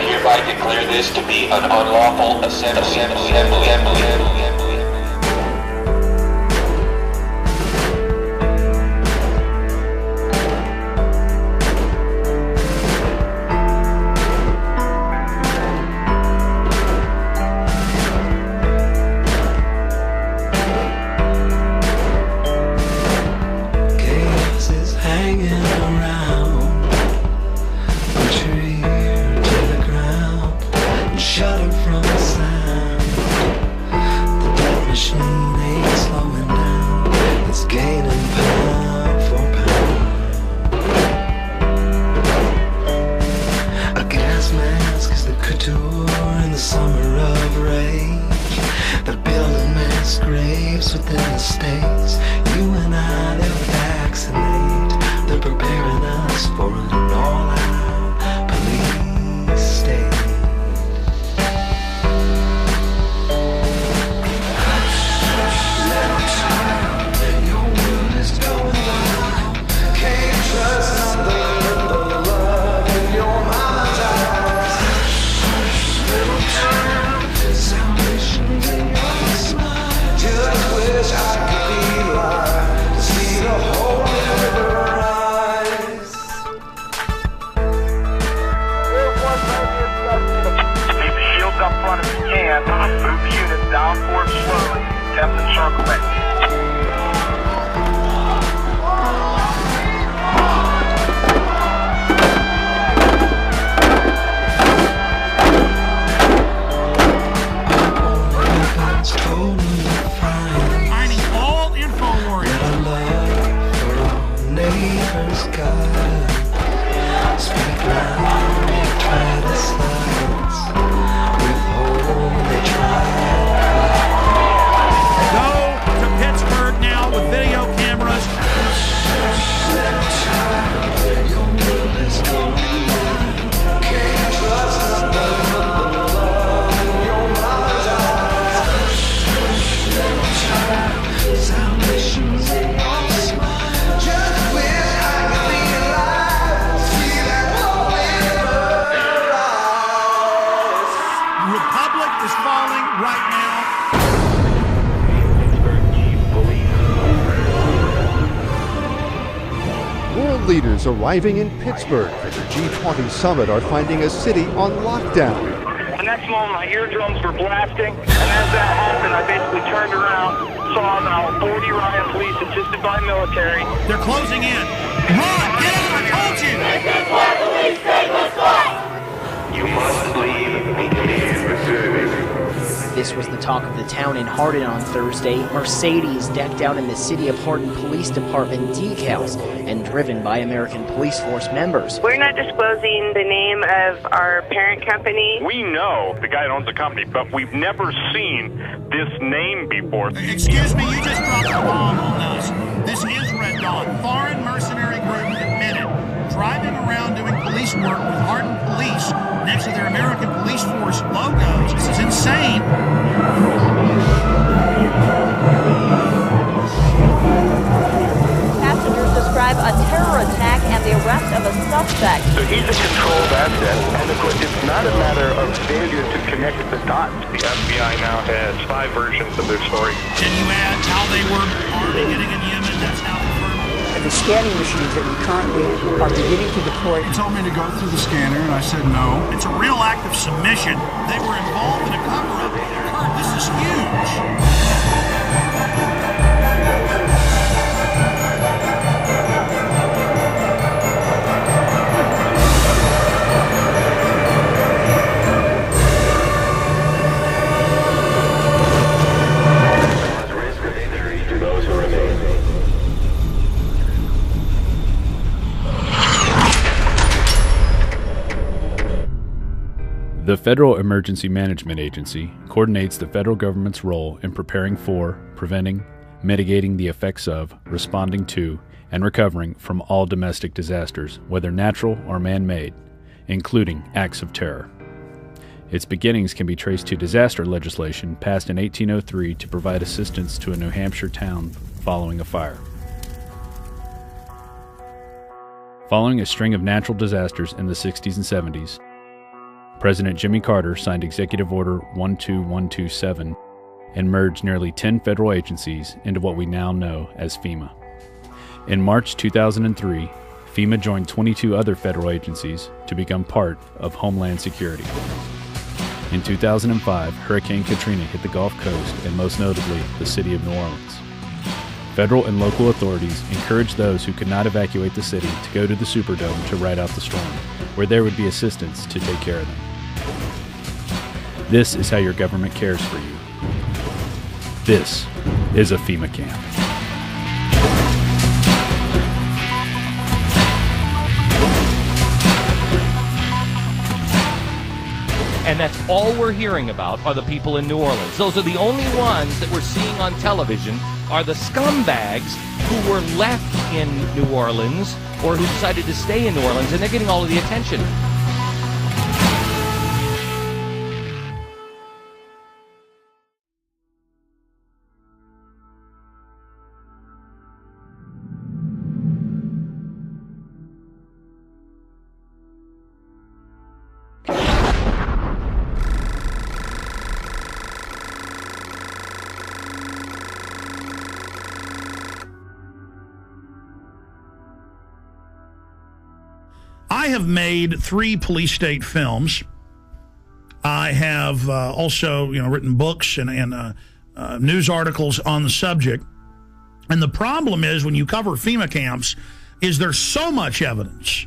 hereby declare this to be an unlawful assembly. In the summer of rage, they're building mass graves within the states. You and I, they'll vaccinate. They're preparing us for an all-out police state. Little child, your world is going wild. Can't trust nothing but the love in your mind's eye. Salvation's in your smile. Just wish I could be alive to see the holy river rise. Keep the shields up front if you can. Move the units down forward slowly. Attempt encirclement. Finding all info warriors. Let our love for our neighbors guide us. Speak loud, they try to silence. Withhold, they try. Go to Pittsburgh now with video cameras. Little child, your world is going wild. Can't trust nothing but the love in your mind's eyes. Little child, salvation's in your smile. Just wish I could be alive, see that holy river rise. Republic is falling right now. World leaders arriving in Pittsburgh for the G20 summit are finding a city on lockdown. The next moment, my eardrums were blasting, and as that happened, I basically turned around, saw about 40 riot police assisted by military. They're closing in. Run! Get out! I told you! This is why police take us life! You must leave immediately. This was the talk of the town in Hardin on Thursday. Mercedes decked out in the City of Hardin Police Department decals and driven by American Police Force members. We're not disclosing the name of our parent company. We know the guy that owns the company, but we've never seen this name before. Excuse me, you just dropped a bomb on us. This is Red Dawn. Foreign mercenary group admitted driving around doing police work with Hardin Police next to their American Police Force logos. This is insane. Passengers describe a terror attack and the arrest of a suspect. So he's a controlled asset, and of course it's not a matter of failure to connect the dots. The FBI now has 5 versions of their story. Can you add how they were already getting in Yemen? That's now confirmed. The scanning machines that we currently are beginning to deploy. He told me to go through the scanner, and I said no. It's a real act of submission. They were involved in a cover-up. Kurt, this is huge. The Federal Emergency Management Agency coordinates the federal government's role in preparing for, preventing, mitigating the effects of, responding to, and recovering from all domestic disasters, whether natural or man-made, including acts of terror. Its beginnings can be traced to disaster legislation passed in 1803 to provide assistance to a New Hampshire town following a fire. Following a string of natural disasters in the 60s and 70s, President Jimmy Carter signed Executive Order 12127 and merged nearly 10 federal agencies into what we now know as FEMA. In March 2003, FEMA joined 22 other federal agencies to become part of Homeland Security. In 2005, Hurricane Katrina hit the Gulf Coast and most notably the city of New Orleans. Federal and local authorities encouraged those who could not evacuate the city to go to the Superdome to ride out the storm, where there would be assistance to take care of them. This is how your government cares for you. This is a FEMA camp. And that's all we're hearing about are the people in New Orleans. Those are the only ones that we're seeing on television are the scumbags who were left in New Orleans or who decided to stay in New Orleans, and they're getting all of the attention. I have made 3 police state films. I have also, written books and news articles on the subject. And the problem is when you cover FEMA camps is there's so much evidence,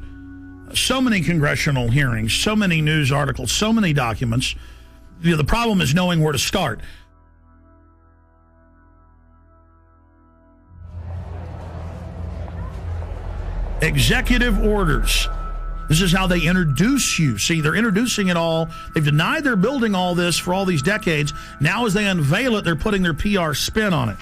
so many congressional hearings, so many news articles, so many documents. The problem is knowing where to start. Executive orders. This is how they introduce you. See, they're introducing it all. They've denied they're building all this for all these decades. Now as they unveil it, they're putting their PR spin on it.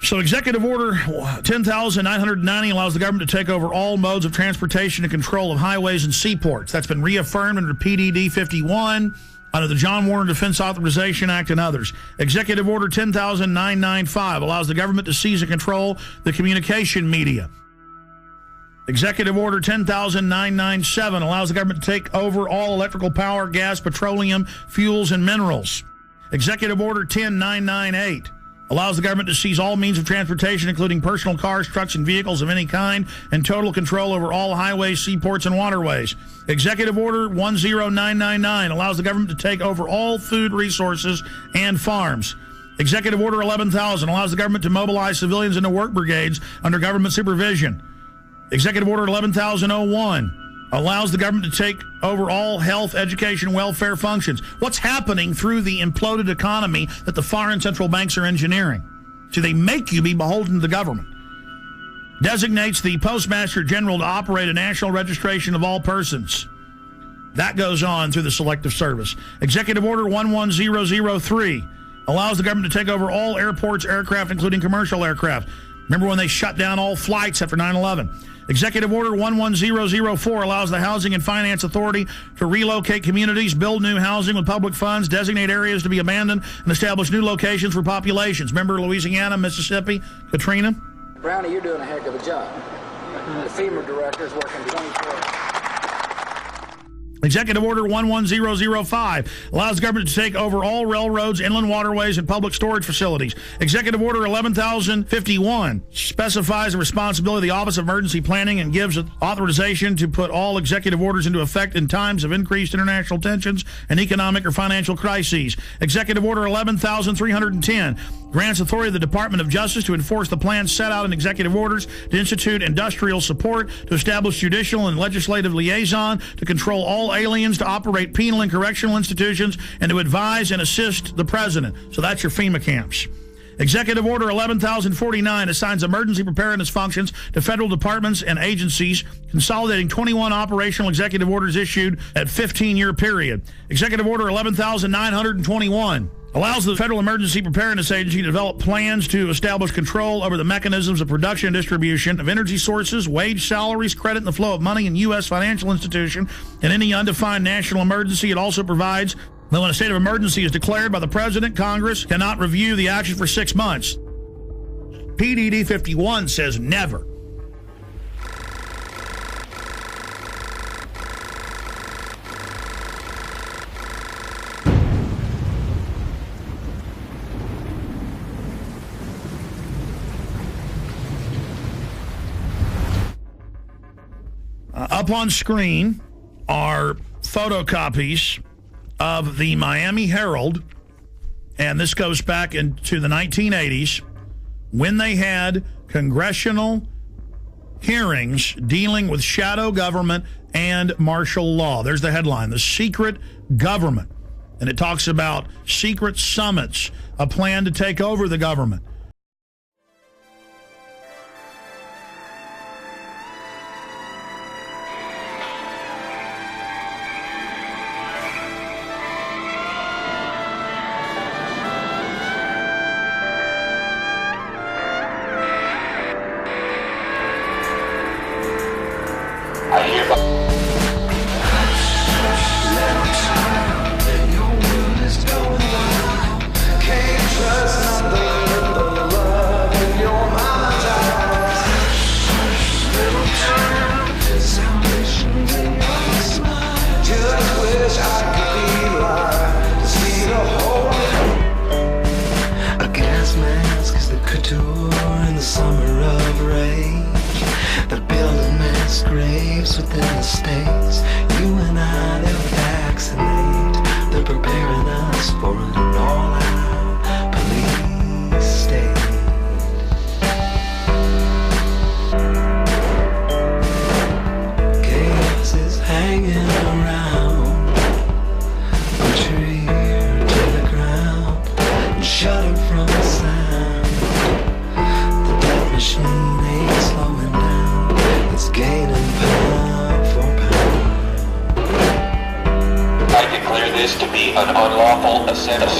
So Executive Order 10,990 allows the government to take over all modes of transportation and control of highways and seaports. That's been reaffirmed under PDD 51, under the John Warner Defense Authorization Act and others. Executive Order 10,995 allows the government to seize and control the communication media. Executive Order 10,997 allows the government to take over all electrical power, gas, petroleum, fuels, and minerals. Executive Order 10,998 allows the government to seize all means of transportation, including personal cars, trucks, and vehicles of any kind, and total control over all highways, seaports, and waterways. Executive Order 10999 allows the government to take over all food resources and farms. Executive Order 11,000 allows the government to mobilize civilians into work brigades under government supervision. Executive Order 11,001 allows the government to take over all health, education, welfare functions. What's happening through the imploded economy that the foreign central banks are engineering? So they make you be beholden to the government. Designates the Postmaster General to operate a national registration of all persons. That goes on through the Selective Service. Executive Order 11003 allows the government to take over all airports, aircraft, including commercial aircraft. Remember when they shut down all flights after 9/11? Executive Order 11004 allows the Housing and Finance Authority to relocate communities, build new housing with public funds, designate areas to be abandoned, and establish new locations for populations. Remember Louisiana, Mississippi, Katrina? Brownie, you're doing a heck of a job. The FEMA director is working 24 hours. Executive Order 11005 allows the government to take over all railroads, inland waterways, and public storage facilities. Executive Order 11,051 specifies the responsibility of the Office of Emergency Planning and gives authorization to put all executive orders into effect in times of increased international tensions and economic or financial crises. Executive Order 11,310 grants authority to the Department of Justice to enforce the plans set out in executive orders, to institute industrial support, to establish judicial and legislative liaison, to control all aliens, to operate penal and correctional institutions, and to advise and assist the president. So that's your FEMA camps. Executive Order 11,049 assigns emergency preparedness functions to federal departments and agencies, consolidating 21 operational executive orders issued at 15-year period. Executive Order 11,921 allows the Federal Emergency Preparedness Agency to develop plans to establish control over the mechanisms of production and distribution of energy sources, wage, salaries, credit, and the flow of money in U.S. financial institution in any undefined national emergency. It also provides that when a state of emergency is declared by the President, Congress cannot review the action for 6 months. PDD 51 says never. Up on screen are photocopies of the Miami Herald, and this goes back into the 1980s when they had congressional hearings dealing with shadow government and martial law. There's the headline, The Secret Government. And it talks about secret summits, a plan to take over the government. I hereby graves within the states. You and I, they'll vaccinate. They're preparing us for an all-out police state. Chaos is hanging around. Put your ear to the ground and shudder from the sound. The death machine ain't slowing down. It's gaining pound for pound. I declare this to be an unlawful assembly.